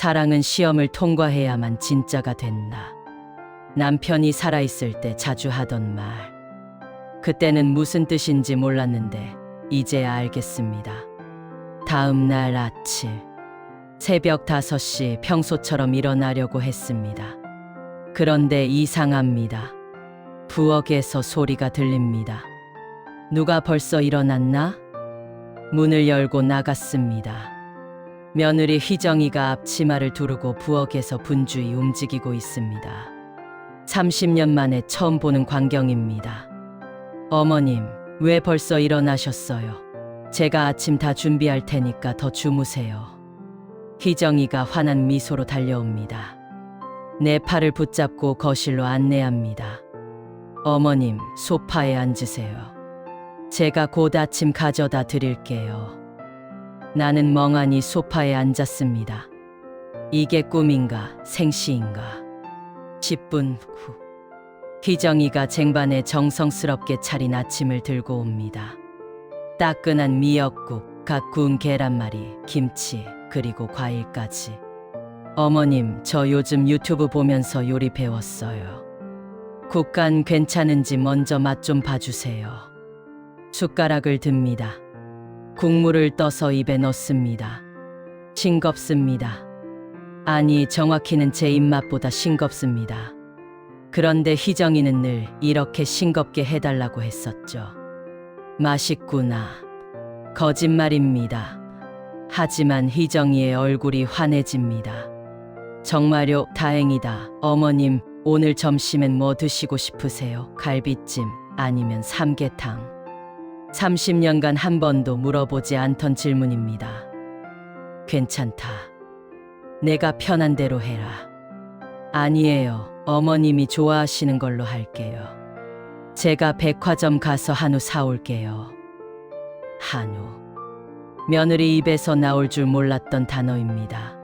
사랑은 시험을 통과해야만 진짜가 된다. 남편이 살아있을 때 자주 하던 말. 그때는 무슨 뜻인지 몰랐는데 이제야 알겠습니다. 다음 날 아침 새벽 5시 평소처럼 일어나려고 했습니다. 그런데 이상합니다. 부엌에서 소리가 들립니다. 누가 벌써 일어났나? 문을 열고 나갔습니다. 며느리 휘정이가 앞치마를 두르고 부엌에서 분주히 움직이고 있습니다. 30년 만에 처음 보는 광경입니다. 어머님, 왜 벌써 일어나셨어요? 제가 아침 다 준비할 테니까 더 주무세요. 휘정이가 환한 미소로 달려옵니다. 내 팔을 붙잡고 거실로 안내합니다. 어머님, 소파에 앉으세요. 제가 곧 아침 가져다 드릴게요. 나는 멍하니 소파에 앉았습니다. 이게 꿈인가 생시인가? 10분 후 휘정이가 쟁반에 정성스럽게 차린 아침을 들고 옵니다. 따끈한 미역국, 갓 구운 계란말이, 김치, 그리고 과일까지. 어머님, 저 요즘 유튜브 보면서 요리 배웠어요. 국간 괜찮은지 먼저 맛 좀 봐주세요. 숟가락을 듭니다. 국물을 떠서 입에 넣습니다. 싱겁습니다. 아니, 정확히는 제 입맛보다 싱겁습니다. 그런데 휘정이는 늘 이렇게 싱겁게 해달라고 했었죠. 맛있구나. 거짓말입니다. 하지만 휘정이의 얼굴이 환해집니다. 정말요? 다행이다. 어머님, 오늘 점심엔 뭐 드시고 싶으세요? 갈비찜 아니면 삼계탕? 30년간 한 번도 물어보지 않던 질문입니다. 괜찮다. 내가 편한 대로 해라. 아니에요. 어머님이 좋아하시는 걸로 할게요. 제가 백화점 가서 한우 사올게요. 한우. 며느리 입에서 나올 줄 몰랐던 단어입니다.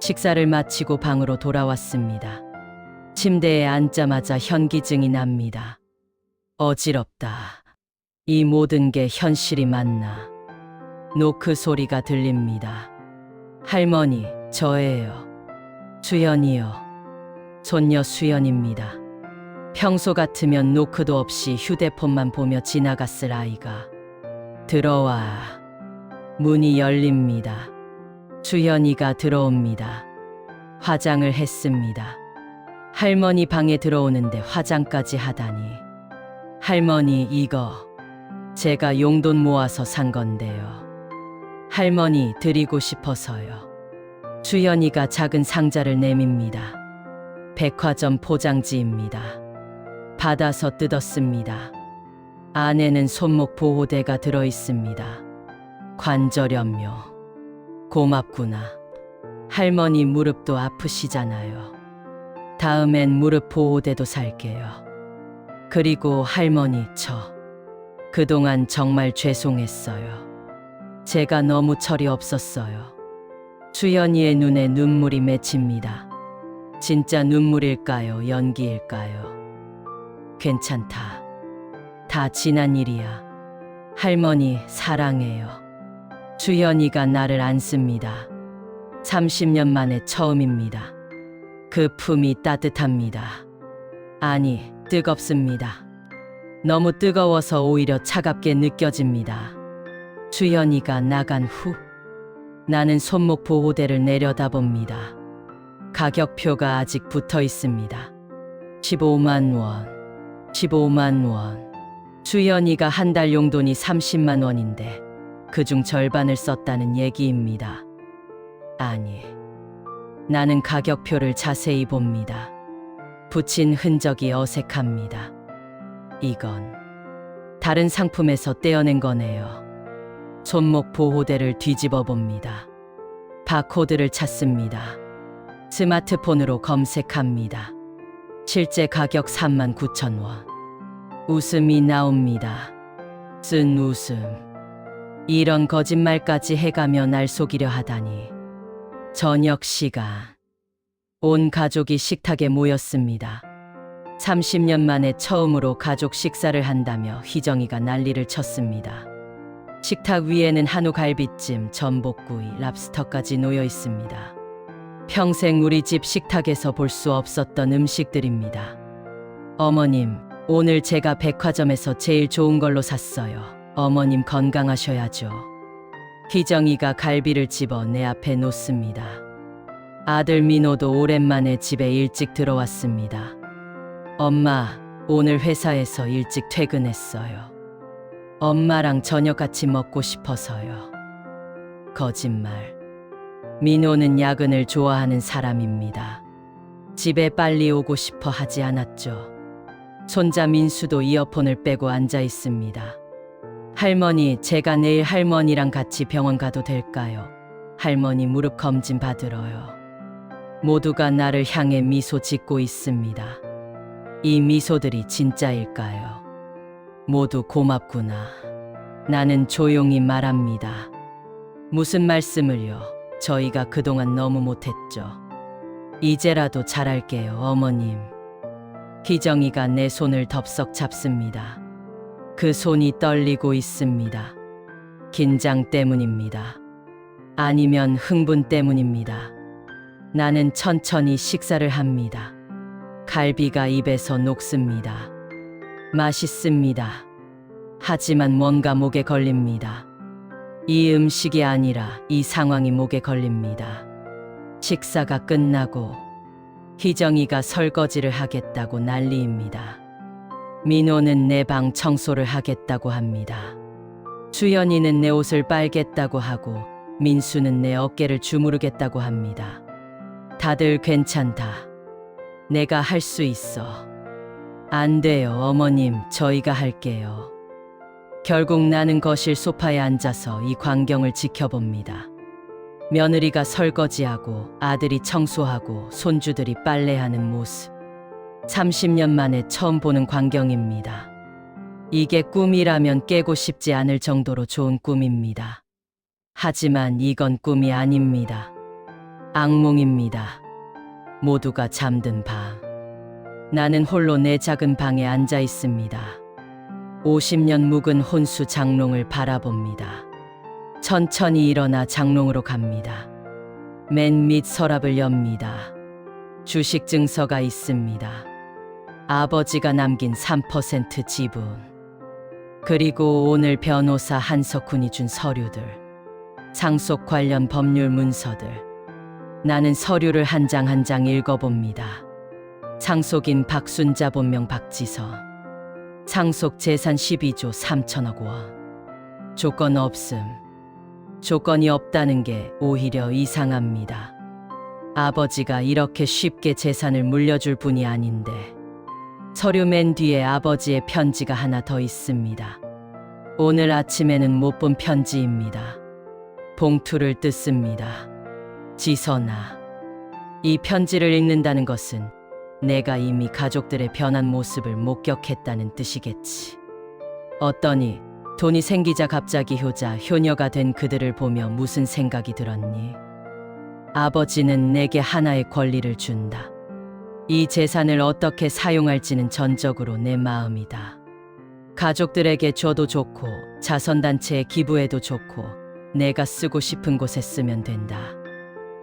식사를 마치고 방으로 돌아왔습니다. 침대에 앉자마자 현기증이 납니다. 어지럽다. 이 모든 게 현실이 맞나? 노크 소리가 들립니다. 할머니, 저예요. 수연이요. 손녀 수연입니다. 평소 같으면 노크도 없이 휴대폰만 보며 지나갔을 아이가 들어와. 문이 열립니다. 수연이가 들어옵니다. 화장을 했습니다. 할머니 방에 들어오는데 화장까지 하다니. 할머니, 이거 제가 용돈 모아서 산 건데요. 할머니, 드리고 싶어서요. 수연이가 작은 상자를 내밉니다. 백화점 포장지입니다. 받아서 뜯었습니다. 안에는 손목 보호대가 들어있습니다. 관절염료. 고맙구나. 할머니 무릎도 아프시잖아요. 다음엔 무릎 보호대도 살게요. 그리고 할머니, 저 그동안 정말 죄송했어요. 제가 너무 철이 없었어요. 수연이의 눈에 눈물이 맺힙니다. 진짜 눈물일까요? 연기일까요? 괜찮다. 다 지난 일이야. 할머니, 사랑해요. 수연이가 나를 안습니다. 30년 만에 처음입니다. 그 품이 따뜻합니다. 아니, 뜨겁습니다. 너무 뜨거워서 오히려 차갑게 느껴집니다. 수연이가 나간 후 나는 손목 보호대를 내려다봅니다. 가격표가 아직 붙어 있습니다. 15만 원, 15만 원. 수연이가 한 달 용돈이 30만 원인데 그중 절반을 썼다는 얘기입니다. 아니, 나는 가격표를 자세히 봅니다. 붙인 흔적이 어색합니다. 이건 다른 상품에서 떼어낸 거네요. 손목 보호대를 뒤집어 봅니다. 바코드를 찾습니다. 스마트폰으로 검색합니다. 실제 가격 39,000원. 웃음이 나옵니다. 쓴 웃음. 이런 거짓말까지 해가며 날 속이려 하다니. 저녁 시간. 온 가족이 식탁에 모였습니다. 30년 만에 처음으로 가족 식사를 한다며 휘정이가 난리를 쳤습니다. 식탁 위에는 한우 갈비찜, 전복구이, 랍스터까지 놓여 있습니다. 평생 우리 집 식탁에서 볼 수 없었던 음식들입니다. 어머님, 오늘 제가 백화점에서 제일 좋은 걸로 샀어요. 어머님 건강하셔야죠. 희정이가 갈비를 집어 내 앞에 놓습니다. 아들 민호도 오랜만에 집에 일찍 들어왔습니다. 엄마, 오늘 회사에서 일찍 퇴근했어요. 엄마랑 저녁 같이 먹고 싶어서요. 거짓말. 민호는 야근을 좋아하는 사람입니다. 집에 빨리 오고 싶어 하지 않았죠. 손자 민수도 이어폰을 빼고 앉아 있습니다. 할머니, 제가 내일 할머니랑 같이 병원 가도 될까요? 할머니 무릎 검진 받으러요. 모두가 나를 향해 미소 짓고 있습니다. 이 미소들이 진짜일까요? 모두 고맙구나. 나는 조용히 말합니다. 무슨 말씀을요? 저희가 그동안 너무 못했죠. 이제라도 잘할게요, 어머님. 희정이가 내 손을 덥석 잡습니다. 그 손이 떨리고 있습니다. 긴장 때문입니다. 아니면 흥분 때문입니다. 나는 천천히 식사를 합니다. 갈비가 입에서 녹습니다. 맛있습니다. 하지만 뭔가 목에 걸립니다. 이 음식이 아니라 이 상황이 목에 걸립니다. 식사가 끝나고 희정이가 설거지를 하겠다고 난리입니다. 민호는 내 방 청소를 하겠다고 합니다. 수연이는 내 옷을 빨겠다고 하고 민수는 내 어깨를 주무르겠다고 합니다. 다들 괜찮다. 내가 할 수 있어. 안 돼요, 어머님. 저희가 할게요. 결국 나는 거실 소파에 앉아서 이 광경을 지켜봅니다. 며느리가 설거지하고 아들이 청소하고 손주들이 빨래하는 모습. 30년 만에 처음 보는 광경입니다. 이게 꿈이라면 깨고 싶지 않을 정도로 좋은 꿈입니다. 하지만 이건 꿈이 아닙니다. 악몽입니다. 모두가 잠든 밤. 나는 홀로 내 작은 방에 앉아 있습니다. 50년 묵은 혼수 장롱을 바라봅니다. 천천히 일어나 장롱으로 갑니다. 맨 밑 서랍을 엽니다. 주식 증서가 있습니다. 아버지가 남긴 3% 지분. 그리고 오늘 변호사 한석훈이 준 서류들. 상속 관련 법률 문서들. 나는 서류를 한 장 한 장 읽어봅니다. 상속인 박순자 본명 박지선. 상속 재산 12조 3천억 원. 조건 없음. 조건이 없다는 게 오히려 이상합니다. 아버지가 이렇게 쉽게 재산을 물려줄 분이 아닌데. 서류 맨 뒤에 아버지의 편지가 하나 더 있습니다. 오늘 아침에는 못 본 편지입니다. 봉투를 뜯습니다. 지선아, 이 편지를 읽는다는 것은 내가 이미 가족들의 변한 모습을 목격했다는 뜻이겠지. 어떠니? 돈이 생기자 갑자기 효녀가 된 그들을 보며 무슨 생각이 들었니? 아버지는 내게 하나의 권리를 준다. 이 재산을 어떻게 사용할지는 전적으로 내 마음이다. 가족들에게 줘도 좋고 자선단체에 기부해도 좋고 내가 쓰고 싶은 곳에 쓰면 된다.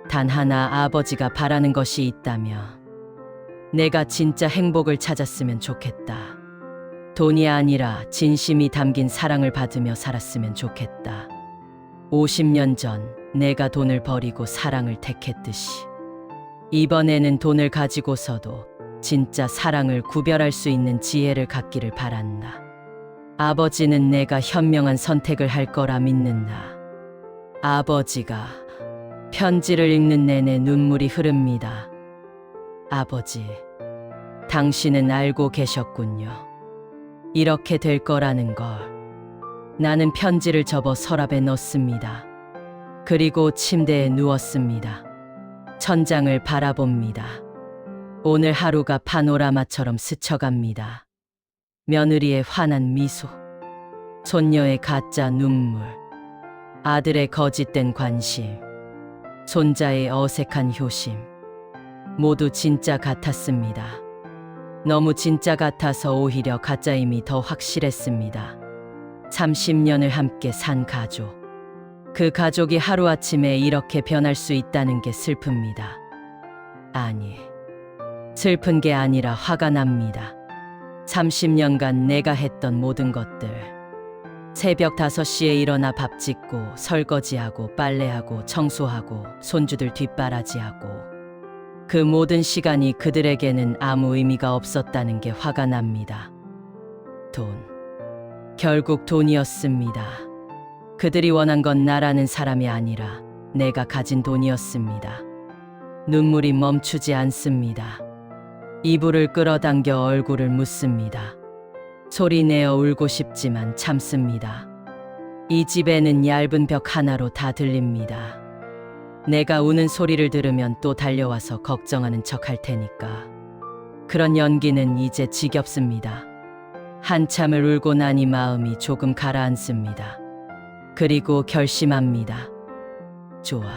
단 하나 아버지가 바라는 것이 있다면 내가 진짜 행복을 찾았으면 좋겠다. 돈이 아니라 진심이 담긴 사랑을 받으며 살았으면 좋겠다. 50년 전 내가 돈을 버리고 사랑을 택했듯이 이번에는 돈을 가지고서도 진짜 사랑을 구별할 수 있는 지혜를 갖기를 바란다. 아버지는 내가 현명한 선택을 할 거라 믿는다. 아버지가 편지를 읽는 내내 눈물이 흐릅니다. 아버지, 당신은 알고 계셨군요. 이렇게 될 거라는 걸. 나는 편지를 접어 서랍에 넣습니다. 그리고 침대에 누웠습니다. 천장을 바라봅니다. 오늘 하루가 파노라마처럼 스쳐갑니다. 며느리의 환한 미소, 손녀의 가짜 눈물, 아들의 거짓된 관심, 손자의 어색한 효심, 모두 진짜 같았습니다. 너무 진짜 같아서 오히려 가짜임이 더 확실했습니다. 30년을 함께 산 가족. 그 가족이 하루아침에 이렇게 변할 수 있다는 게 슬픕니다. 아니, 슬픈 게 아니라 화가 납니다. 30년간 내가 했던 모든 것들. 새벽 5시에 일어나 밥 짓고 설거지하고 빨래하고 청소하고 손주들 뒷바라지하고 그 모든 시간이 그들에게는 아무 의미가 없었다는 게 화가 납니다. 돈. 결국 돈이었습니다. 그들이 원한 건 나라는 사람이 아니라 내가 가진 돈이었습니다. 눈물이 멈추지 않습니다. 이불을 끌어당겨 얼굴을 묻습니다. 소리내어 울고 싶지만 참습니다. 이 집에는 얇은 벽 하나로 다 들립니다. 내가 우는 소리를 들으면 또 달려와서 걱정하는 척 할 테니까. 그런 연기는 이제 지겹습니다. 한참을 울고 나니 마음이 조금 가라앉습니다. 그리고 결심합니다. 좋아.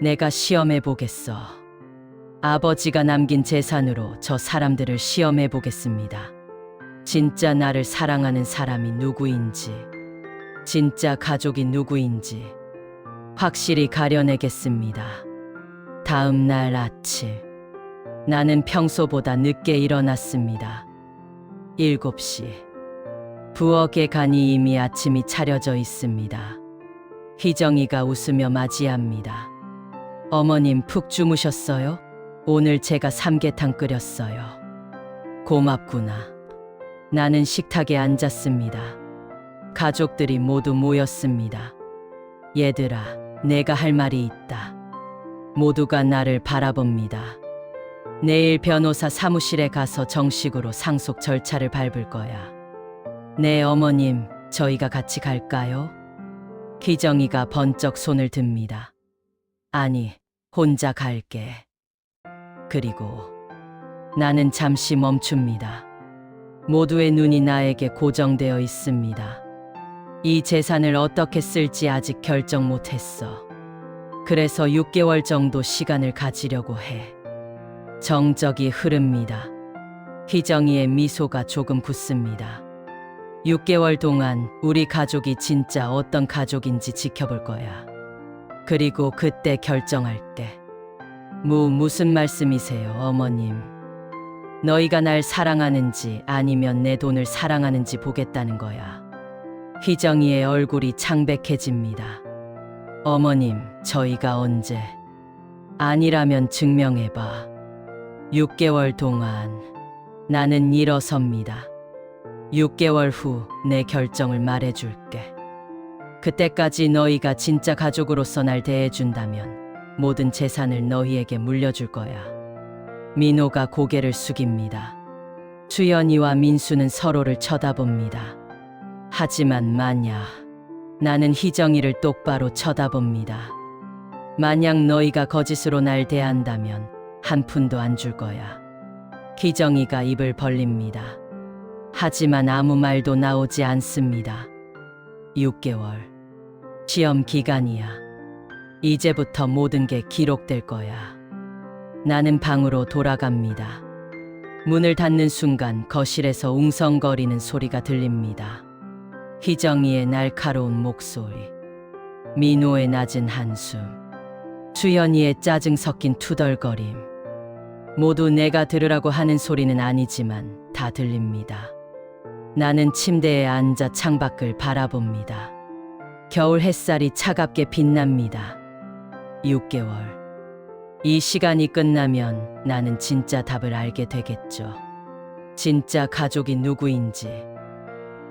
내가 시험해 보겠어. 아버지가 남긴 재산으로 저 사람들을 시험해 보겠습니다. 진짜 나를 사랑하는 사람이 누구인지, 진짜 가족이 누구인지 확실히 가려내겠습니다. 다음 날 아침, 나는 평소보다 늦게 일어났습니다. 7시. 부엌에 가니 이미 아침이 차려져 있습니다. 희정이가 웃으며 맞이합니다. 어머님 푹 주무셨어요? 오늘 제가 삼계탕 끓였어요. 고맙구나. 나는 식탁에 앉았습니다. 가족들이 모두 모였습니다. 얘들아, 내가 할 말이 있다. 모두가 나를 바라봅니다. 내일 변호사 사무실에 가서 정식으로 상속 절차를 밟을 거야. 네, 어머님, 저희가 같이 갈까요? 희정이가 번쩍 손을 듭니다. 아니, 혼자 갈게. 그리고 나는 잠시 멈춥니다. 모두의 눈이 나에게 고정되어 있습니다. 이 재산을 어떻게 쓸지 아직 결정 못했어. 그래서 6개월 정도 시간을 가지려고 해. 정적이 흐릅니다. 희정이의 미소가 조금 굳습니다. 6개월 동안 우리 가족이 진짜 어떤 가족인지 지켜볼 거야. 그리고 그때 결정할게. 무슨 말씀이세요, 어머님? 너희가 날 사랑하는지 아니면 내 돈을 사랑하는지 보겠다는 거야. 희정이의 얼굴이 창백해집니다. 어머님, 저희가 언제? 아니라면 증명해봐. 6개월 동안. 나는 일어섭니다. 6개월 후 내 결정을 말해줄게. 그때까지 너희가 진짜 가족으로서 날 대해준다면 모든 재산을 너희에게 물려줄 거야. 민호가 고개를 숙입니다. 수연이와 민수는 서로를 쳐다봅니다. 하지만 만약 나는 희정이를 똑바로 쳐다봅니다. 만약 너희가 거짓으로 날 대한다면 한 푼도 안 줄 거야. 희정이가 입을 벌립니다. 하지만 아무 말도 나오지 않습니다. 6개월. 시험 기간이야. 이제부터 모든 게 기록될 거야. 나는 방으로 돌아갑니다. 문을 닫는 순간 거실에서 웅성거리는 소리가 들립니다. 희정이의 날카로운 목소리, 민호의 낮은 한숨, 수연이의 짜증 섞인 투덜거림. 모두 내가 들으라고 하는 소리는 아니지만 다 들립니다. 나는 침대에 앉아 창밖을 바라봅니다. 겨울 햇살이 차갑게 빛납니다. 6개월. 이 시간이 끝나면 나는 진짜 답을 알게 되겠죠. 진짜 가족이 누구인지.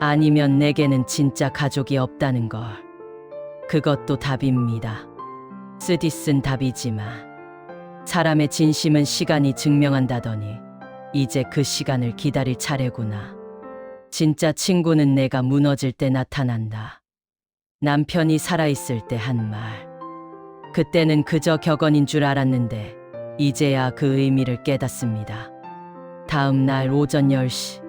아니면 내게는 진짜 가족이 없다는 걸. 그것도 답입니다. 쓰디쓴 답이지만 사람의 진심은 시간이 증명한다더니 이제 그 시간을 기다릴 차례구나. 진짜 친구는 내가 무너질 때 나타난다. 남편이 살아있을 때 한 말. 그때는 그저 격언인 줄 알았는데 이제야 그 의미를 깨닫습니다. 다음 날 오전 10시.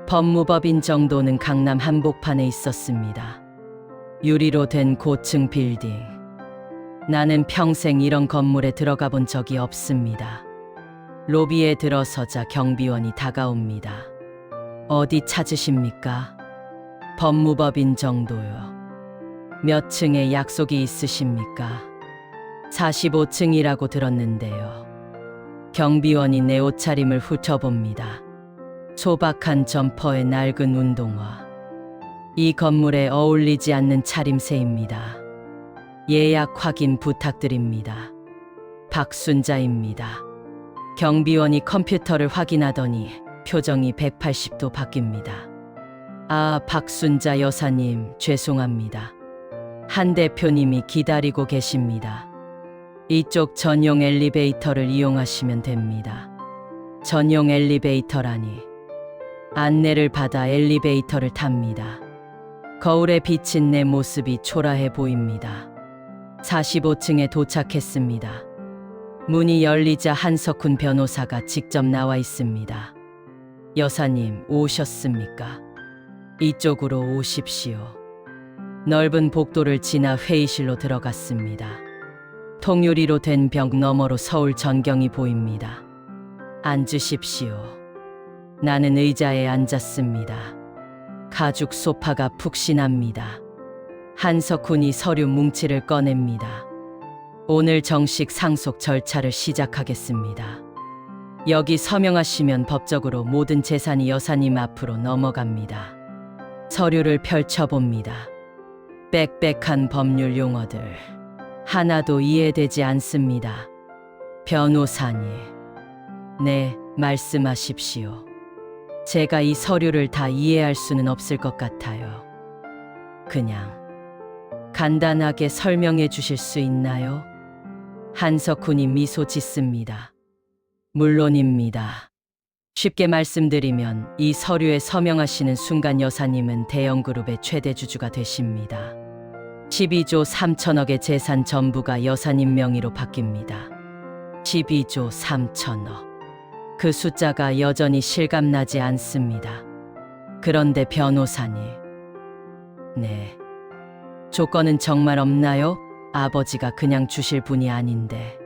법무법인 정도는 강남 한복판에 있었습니다. 유리로 된 고층 빌딩. 나는 평생 이런 건물에 들어가 본 적이 없습니다. 로비에 들어서자 경비원이 다가옵니다. 어디 찾으십니까? 법무법인 정도요. 몇 층에 약속이 있으십니까? 45층이라고 들었는데요. 경비원이 내 옷차림을 훑어봅니다. 소박한 점퍼에 낡은 운동화. 이 건물에 어울리지 않는 차림새입니다. 예약 확인 부탁드립니다. 박순자입니다. 경비원이 컴퓨터를 확인하더니 표정이 180도 바뀝니다. 아, 박순자 여사님, 죄송합니다. 한 대표님이 기다리고 계십니다. 이쪽 전용 엘리베이터를 이용하시면 됩니다. 전용 엘리베이터라니. 안내를 받아 엘리베이터를 탑니다. 거울에 비친 내 모습이 초라해 보입니다. 45층에 도착했습니다. 문이 열리자 한석훈 변호사가 직접 나와 있습니다. 여사님, 오셨습니까? 이쪽으로 오십시오. 넓은 복도를 지나 회의실로 들어갔습니다. 통유리로 된 벽 너머로 서울 전경이 보입니다. 앉으십시오. 나는 의자에 앉았습니다. 가죽 소파가 푹신합니다. 한석훈이 서류 뭉치를 꺼냅니다. 오늘 정식 상속 절차를 시작하겠습니다. 여기 서명하시면 법적으로 모든 재산이 여사님 앞으로 넘어갑니다. 서류를 펼쳐봅니다. 빽빽한 법률 용어들. 하나도 이해되지 않습니다. 변호사님. 네, 말씀하십시오. 제가 이 서류를 다 이해할 수는 없을 것 같아요. 그냥 간단하게 설명해 주실 수 있나요? 한석훈이 미소 짓습니다. 물론입니다. 쉽게 말씀드리면 이 서류에 서명하시는 순간 여사님은 대형그룹의 최대 주주가 되십니다. 12조 3천억의 재산 전부가 여사님 명의로 바뀝니다. 12조 3천억. 그 숫자가 여전히 실감나지 않습니다. 그런데 변호사님. 네. 조건은 정말 없나요? 아버지가 그냥 주실 분이 아닌데.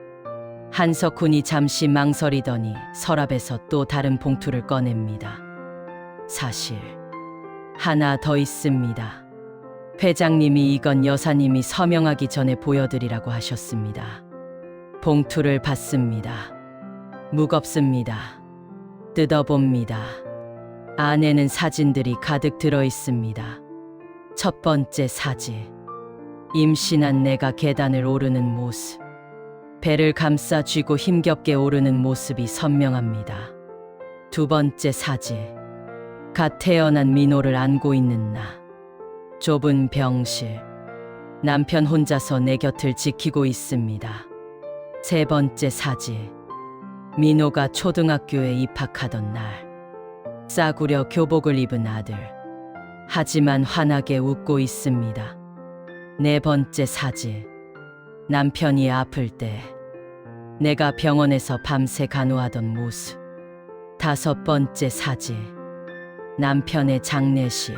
한석훈이 잠시 망설이더니 서랍에서 또 다른 봉투를 꺼냅니다. 사실 하나 더 있습니다. 회장님이 이건 여사님이 서명하기 전에 보여드리라고 하셨습니다. 봉투를 받습니다. 무겁습니다. 뜯어봅니다. 안에는 사진들이 가득 들어 있습니다. 첫 번째 사진. 임신한 내가 계단을 오르는 모습. 배를 감싸 쥐고 힘겹게 오르는 모습이 선명합니다. 두 번째 사진. 갓 태어난 민호를 안고 있는 나. 좁은 병실. 남편 혼자서 내 곁을 지키고 있습니다. 세 번째 사진. 민호가 초등학교에 입학하던 날. 싸구려 교복을 입은 아들. 하지만 환하게 웃고 있습니다. 네 번째 사진. 남편이 아플 때 내가 병원에서 밤새 간호하던 모습. 다섯 번째 사진. 남편의 장례식.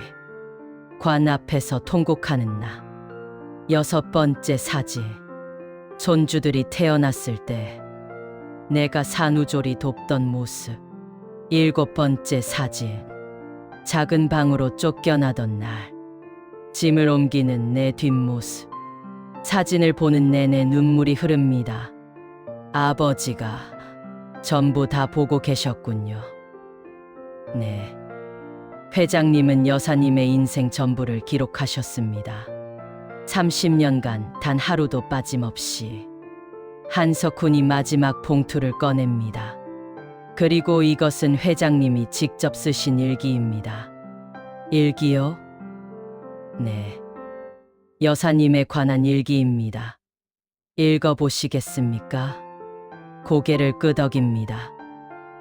관 앞에서 통곡하는 나. 여섯 번째 사진. 손주들이 태어났을 때 내가 산후조리 돕던 모습. 일곱 번째 사진. 작은 방으로 쫓겨나던 날. 짐을 옮기는 내 뒷모습. 사진을 보는 내내 눈물이 흐릅니다. 아버지가 전부 다 보고 계셨군요. 네. 회장님은 여사님의 인생 전부를 기록하셨습니다. 30년간 단 하루도 빠짐없이. 한석훈이 마지막 봉투를 꺼냅니다. 그리고 이것은 회장님이 직접 쓰신 일기입니다. 일기요? 네. 여사님에 관한 일기입니다. 읽어보시겠습니까? 고개를 끄덕입니다.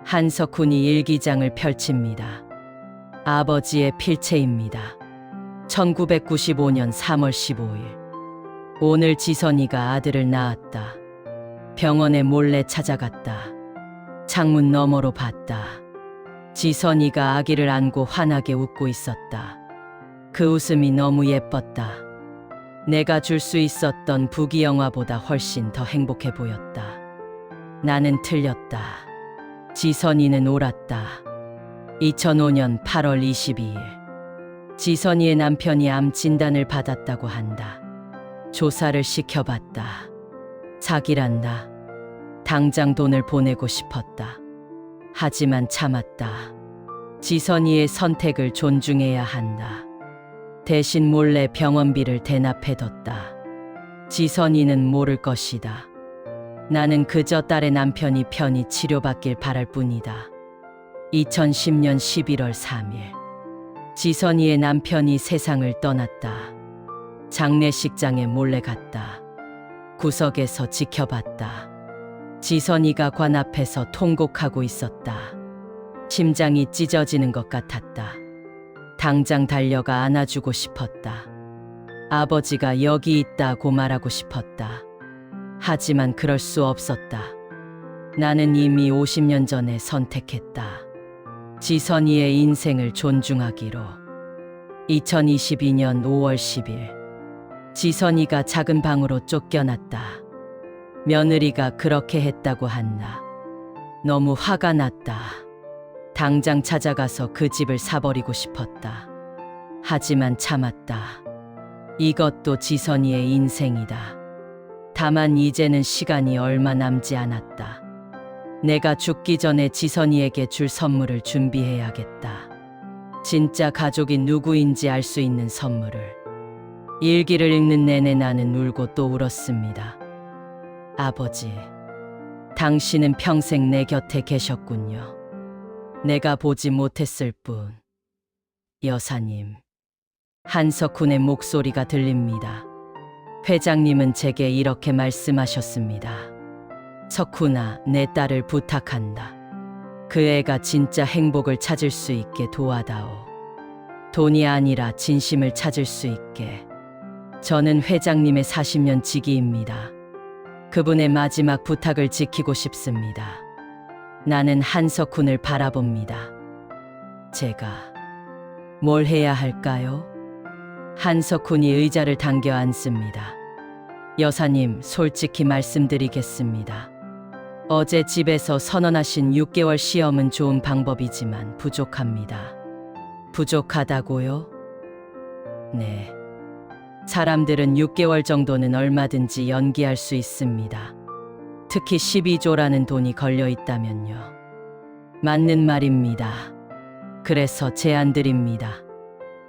한석훈이 일기장을 펼칩니다. 아버지의 필체입니다. 1995년 3월 15일. 오늘 지선이가 아들을 낳았다. 병원에 몰래 찾아갔다. 창문 너머로 봤다. 지선이가 아기를 안고 환하게 웃고 있었다. 그 웃음이 너무 예뻤다. 내가 줄 수 있었던 부귀영화보다 훨씬 더 행복해 보였다. 나는 틀렸다. 지선이는 옳았다. 2005년 8월 22일. 지선이의 남편이 암 진단을 받았다고 한다. 조사를 시켜봤다. 사기란다. 당장 돈을 보내고 싶었다. 하지만 참았다. 지선이의 선택을 존중해야 한다. 대신 몰래 병원비를 대납해뒀다. 지선이는 모를 것이다. 나는 그저 딸의 남편이 편히 치료받길 바랄 뿐이다. 2010년 11월 3일. 지선이의 남편이 세상을 떠났다. 장례식장에 몰래 갔다. 구석에서 지켜봤다. 지선이가 관 앞에서 통곡하고 있었다. 심장이 찢어지는 것 같았다. 당장 달려가 안아주고 싶었다. 아버지가 여기 있다고 말하고 싶었다. 하지만 그럴 수 없었다. 나는 이미 50년 전에 선택했다. 지선이의 인생을 존중하기로. 2022년 5월 10일. 지선이가 작은 방으로 쫓겨났다. 며느리가 그렇게 했다고 한다. 너무 화가 났다. 당장 찾아가서 그 집을 사버리고 싶었다. 하지만 참았다. 이것도 지선이의 인생이다. 다만 이제는 시간이 얼마 남지 않았다. 내가 죽기 전에 지선이에게 줄 선물을 준비해야겠다. 진짜 가족이 누구인지 알 수 있는 선물을. 일기를 읽는 내내 나는 울고 또 울었습니다. 아버지, 당신은 평생 내 곁에 계셨군요. 내가 보지 못했을 뿐. 여사님. 한석훈의 목소리가 들립니다. 회장님은 제게 이렇게 말씀하셨습니다. 석훈아, 내 딸을 부탁한다. 그 애가 진짜 행복을 찾을 수 있게 도와다오. 돈이 아니라 진심을 찾을 수 있게. 저는 회장님의 40년 지기입니다. 그분의 마지막 부탁을 지키고 싶습니다. 나는 한석훈을 바라봅니다. 제가 뭘 해야 할까요? 한석훈이 의자를 당겨 앉습니다. 여사님, 솔직히 말씀드리겠습니다. 어제 집에서 선언하신 6개월 시험은 좋은 방법이지만 부족합니다. 부족하다고요? 네. 사람들은 6개월 정도는 얼마든지 연기할 수 있습니다. 특히 12조라는 돈이 걸려 있다면요. 맞는 말입니다. 그래서 제안드립니다.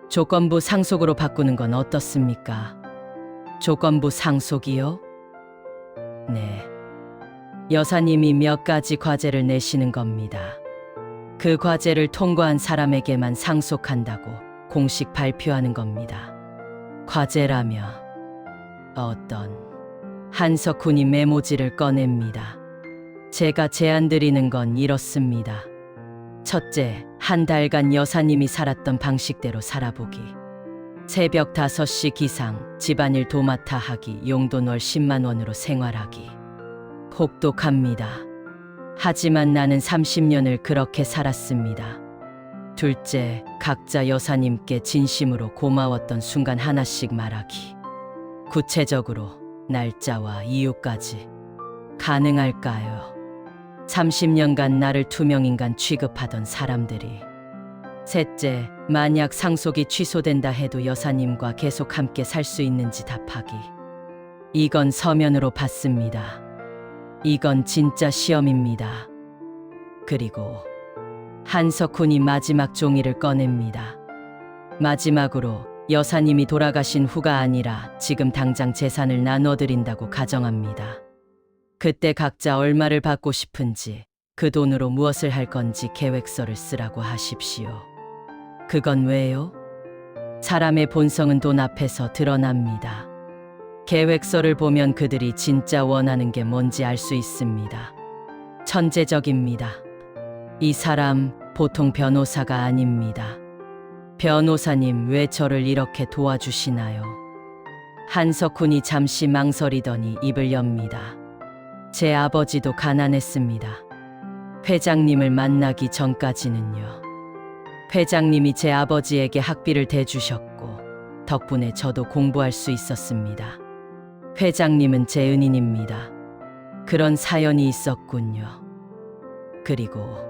조건부 상속으로 바꾸는 건 어떻습니까? 조건부 상속이요? 네. 여사님이 몇 가지 과제를 내시는 겁니다. 그 과제를 통과한 사람에게만 상속한다고 공식 발표하는 겁니다. 과제라며 어떤. 한석훈이 메모지를 꺼냅니다. 제가 제안드리는 건 이렇습니다. 첫째, 한 달간 여사님이 살았던 방식대로 살아보기. 새벽 5시 기상, 집안일 도맡아 하기, 용돈 월 10만 원으로 생활하기. 혹독합니다. 하지만 나는 30년을 그렇게 살았습니다. 둘째, 각자 여사님께 진심으로 고마웠던 순간 하나씩 말하기. 구체적으로 날짜와 이유까지. 가능할까요? 30년간 나를 투명인간 취급하던 사람들이. 셋째, 만약 상속이 취소된다 해도 여사님과 계속 함께 살 수 있는지 답하기. 이건 서면으로 받습니다. 이건 진짜 시험입니다. 그리고 한석훈이 마지막 종이를 꺼냅니다. 마지막으로 여사님이 돌아가신 후가 아니라 지금 당장 재산을 나눠드린다고 가정합니다. 그때 각자 얼마를 받고 싶은지, 그 돈으로 무엇을 할 건지 계획서를 쓰라고 하십시오. 그건 왜요? 사람의 본성은 돈 앞에서 드러납니다. 계획서를 보면 그들이 진짜 원하는 게 뭔지 알 수 있습니다. 천재적입니다. 이 사람 보통 변호사가 아닙니다. 변호사님, 왜 저를 이렇게 도와주시나요? 한석훈이 잠시 망설이더니 입을 엽니다. 제 아버지도 가난했습니다. 회장님을 만나기 전까지는요. 회장님이 제 아버지에게 학비를 대주셨고 덕분에 저도 공부할 수 있었습니다. 회장님은 제 은인입니다. 그런 사연이 있었군요. 그리고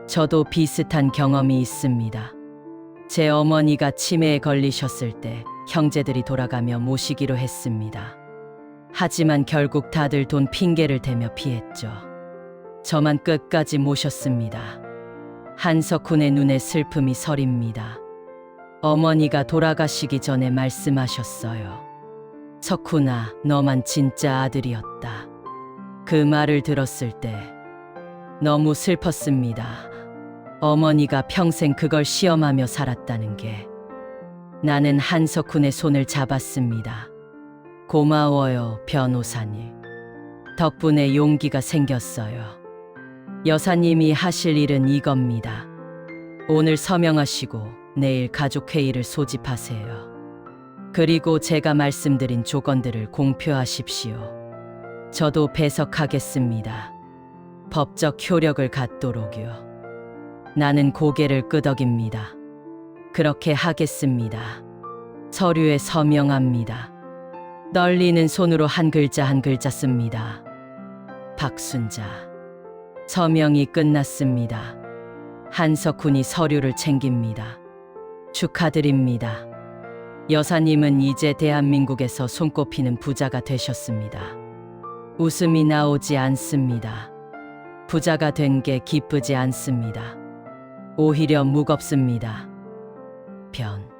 저도 비슷한 경험이 있습니다. 제 어머니가 치매에 걸리셨을 때 형제들이 돌아가며 모시기로 했습니다. 하지만 결국 다들 돈 핑계를 대며 피했죠. 저만 끝까지 모셨습니다. 한석훈의 눈에 슬픔이 서립니다. 어머니가 돌아가시기 전에 말씀하셨어요. 석훈아, 너만 진짜 아들이었다. 그 말을 들었을 때 너무 슬펐습니다. 어머니가 평생 그걸 시험하며 살았다는 게. 나는 한석훈의 손을 잡았습니다. 고마워요, 변호사님. 덕분에 용기가 생겼어요. 여사님이 하실 일은 이겁니다. 오늘 서명하시고 내일 가족회의를 소집하세요. 그리고 제가 말씀드린 조건들을 공표하십시오. 저도 배석하겠습니다. 법적 효력을 갖도록요. 나는 고개를 끄덕입니다. 그렇게 하겠습니다. 서류에 서명합니다. 떨리는 손으로 한 글자 한 글자 씁니다. 박순자. 서명이 끝났습니다. 한석훈이 서류를 챙깁니다. 축하드립니다. 여사님은 이제 대한민국에서 손꼽히는 부자가 되셨습니다. 웃음이 나오지 않습니다. 부자가 된 게 기쁘지 않습니다. 오히려 무겁습니다. 변.